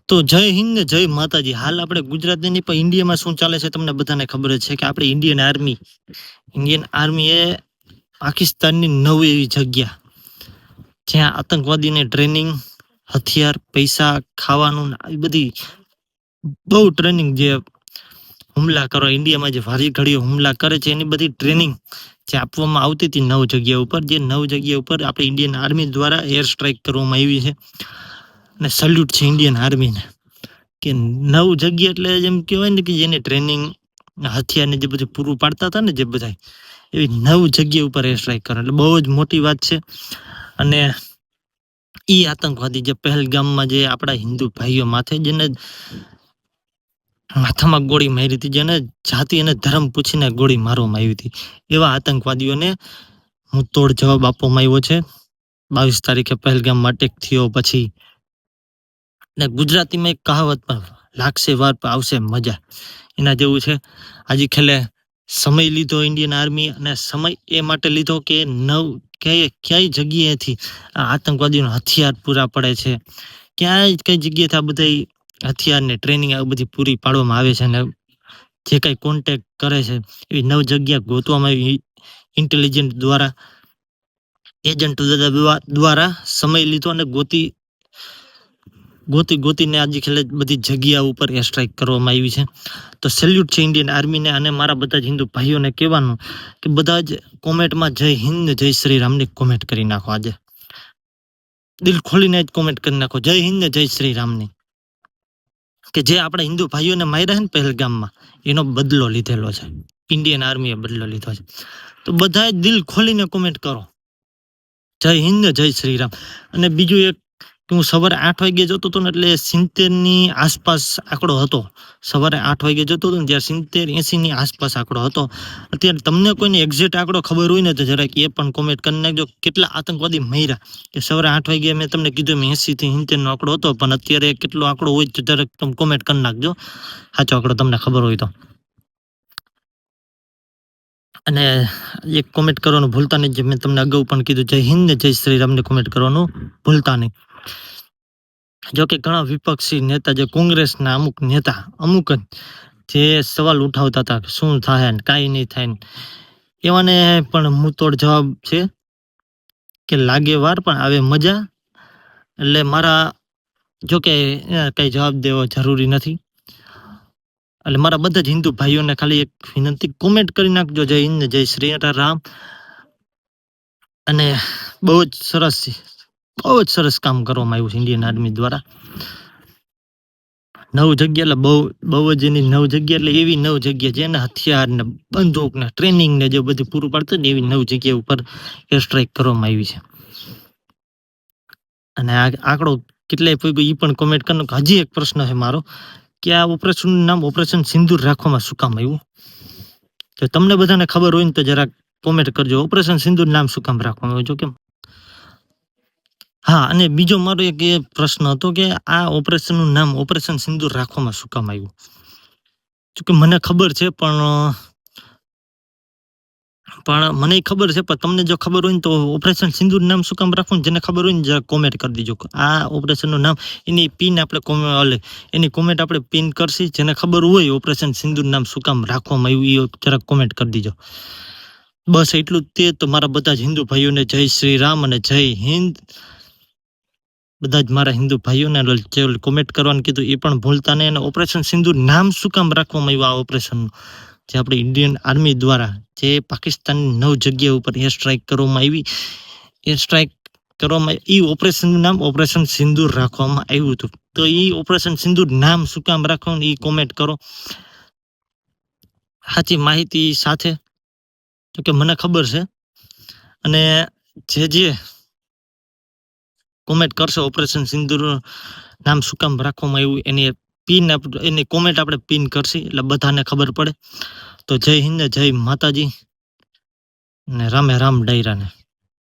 તો જય હિન્દ ને જય માતાજી. હાલ આપણે ગુજરાતની પણ ઇન્ડિયામાં શું ચાલે છે તમને બધાને ખબર જ છે કે આપણે ઇન્ડિયન આર્મી એ પાકિસ્તાનની નવી એવી જગ્યા જ્યાં આતંકવાદીને ટ્રેનિંગ, હથિયાર, પૈસા, ખાવાનું એ બધી બહુ ટ્રેનિંગ, જે હુમલા કરો ઇન્ડિયામાં જે ભારી ઘડીઓ હુમલા કરે છે એની બધી ટ્રેનિંગ જે આપવામાં આવતી હતી 9 જગ્યા ઉપર, જે 9 જગ્યા ઉપર આપણે ઇન્ડિયન આર્મી દ્વારા એર સ્ટ્રાઇક કરવામાં આવી છે. અને સલ્યુટ છે ઇન્ડિયન આર્મીને કે 9 જગ્યા એટલે જેમ કહેવાય ને કે જેની ટ્રેનિંગ, હથિયારને જે બધું પૂરું પાડતા હતા ને જે બધા, એવી 9 જગ્યા ઉપર એર સ્ટ્રાઇક કરો એટલે બહુ જ મોટી વાત છે. અને ઈ આતંકવાદી જે પહેલગામમાં જે આપણા હિન્દુ ભાઈઓ માથે જેને માથામાં ગોળી મારી હતી, જેને જાતિ અને ધર્મ પૂછીને ગોળી મારવામાં આવી હતી, એવા આતંકવાદીઓને મુંહતોડ જવાબ આપવામાં આવ્યો છે 22 તારીખે પહેલગામમાં અટેક થયો પછી. ને ગુજરાતીમાં એક કહાવત પણ, લાગશે વાર પર આવશે મજા, એના જેવું છે. આજે ખેલે સમય લીધો ઇન્ડિયન આર્મી, અને સમય એ માટે લીધો કે ક્યાંય જગ્યાએથી આ આતંકવાદીઓને હથિયાર પૂરા પડે છે, ક્યાંય કઈ જગ્યાએથી આ બધા હથિયારને ટ્રેનિંગ આ બધી પૂરી પાડવામાં આવે છે. અને જે કઈ કોન્ટેક્ટ કરે છે એવી 9 જગ્યા ગોતવામાં આવી ઇન્ટેલિજન્ટ દ્વારા, એજન્ટ દ્વારા સમય લીધો અને ગોતીને આજે ખેલે બધી જગ્યા ઉપર એર સ્ટ્રાઇક કરવામાં આવી છે. તો સેલ્યુટ છે ઇન્ડિયન આર્મીને. અને મારા બધા જ હિન્દુ ભાઈઓને કહેવાનું કે બધા જ કોમેન્ટમાં જય હિન્દ જય શ્રી રામની કોમેન્ટ કરી નાખો. આજે દિલ ખોલીને જ કોમેન્ટ કરી નાખો જય હિન્દ જય શ્રી રામની, કે જે આપણા હિન્દુ ભાઈઓને માર્યા છે ને પહેલગામમાં, એનો બદલો લીધેલો છે, ઇન્ડિયન આર્મીએ બદલો લીધો છે. તો બધા દિલ ખોલીને કોમેન્ટ કરો જય હિન્દ જય શ્રી રામ. અને બીજું એક, હું સવારે 8 વાગે જતો હતો ને એટલે 70ની આસપાસ આંકડો હતો. સવારે 8 વાગે જતો હતો ને ત્યારે 70-80ની આસપાસ આંકડો હતો. અત્યારે તમને કોઈને એક્ઝેક્ટ આંકડો ખબર હોય ને તો જરાક એ પણ કોમેન્ટ કરી નાખજો કેટલા આતંકવાદી મર્યા. કે સવારે 8 વાગે મેં તમને કીધું 80 થી 70નો આંકડો હતો, પણ અત્યારે કેટલો આંકડો હોય તો જરાક તમે કોમેન્ટ કરી નાખજો, સાચો આંકડો તમને ખબર હોય તો. અને એક કોમેન્ટ કરવાનું ભૂલતા નહીં, જે મેં તમને અગાઉ પણ કીધું જય હિન્દ જય શ્રી રામને કોમેન્ટ કરવાનું ભૂલતા નહીં. જો કે ઘણા વિપક્ષી નેતા, જે કોંગ્રેસના અમુક નેતા, અમુક જ જે સવાલ ઉઠાવતા હતા કે શું થાય ને કાંઈ નહીં થાય ને, એવાને પણ મુંહતોડ જવાબ છે કે લાગે વાર પણ આવે મજા. એટલે મારા, જો કે કઈ જવાબ દેવો જરૂરી નથી, એટલે મારા બધા જ હિન્દુ ભાઈઓને ખાલી એક વિનંતી, કોમેન્ટ કરી નાખજો જય હિન્દ જય શ્રી રામ. અને બહુ જ સરસ કામ કરવામાં આવ્યું છે ઇન્ડિયન આર્મી દ્વારા. 9 જગ્યા એટલે બહુ જ એની 9 જગ્યા એટલે એવી 9 જગ્યા જેને હથિયાર ને બંદૂક ને ટ્રેનિંગ ને જે બધું પૂરું પાડતું ને એવી 9 જગ્યા ઉપર એર સ્ટ્રાઇક કરવામાં આવી છે. અને આ આંકડો કેટલાય કોઈ એ પણ કોમેન્ટ કરનો. હજી એક પ્રશ્ન છે મારો, કે આ ઓપરેશનનું નામ ઓપરેશન સિંદૂર રાખવામાં શું કામ આવ્યું? તો તમને બધાને ખબર હોય ને તો જરાક કોમેન્ટ કરજો, ઓપરેશન સિંદૂર નામ શું કામ રાખવામાં આવ્યું? જો કેમ, હા. અને બીજો મારો એક એ પ્રશ્ન હતો કે આ ઓપરેશનનું નામ ઓપરેશન સિંદૂર રાખવામાં શું કામ આવ્યું? જોકે મને ખબર છે, પણ મને ખબર છે, પણ તમને જો ખબર હોય ને તો ઓપરેશન સિંદૂર નામ શું કામ રાખવું, જેને ખબર હોય ને જરા કોમેન્ટ કરી દીજો. આ ઓપરેશનનું નામ, એની પિન આપણે એની કોમેન્ટ આપણે પિન કરશી. જેને ખબર હોય ઓપરેશન સિંદૂર નામ શું કામ રાખવામાં આવ્યું એ જરાક કોમેન્ટ કરી દીજો. બસ એટલું જ તે. તો મારા બધા જ હિન્દુ ભાઈઓને જય શ્રી રામ અને જય હિન્દ. બધા જ મારા હિન્દુ ભાઈઓને જે કોમેન્ટ કરવાનું કીધું એ પણ ભૂલતા નહીં. અને ઓપરેશન સિંદૂર નામ શું કામ રાખવામાં આવ્યું આ ઓપરેશનનું, જે આપણે ઇન્ડિયન આર્મી દ્વારા જે પાકિસ્તાનની 9 જગ્યા ઉપર એર સ્ટ્રાઇક કરવામાં આવી, એ ઓપરેશનનું નામ ઓપરેશન સિંદૂર રાખવામાં આવ્યું હતું. તો એ ઓપરેશન સિંદૂર નામ શું કામ રાખવાનું એ કોમેન્ટ કરો સાચી માહિતી સાથે, કે મને ખબર છે. અને જે કોમેન્ટ કરશે ઓપરેશન સિંદૂર નામ શું કામ રાખવામાં આવ્યું એની કોમેન્ટ આપણે પિન કરશી, એટલે બધાને ખબર પડે. તો જય હિન્દ જય માતાજી ને રામે રામ ડાયરાને.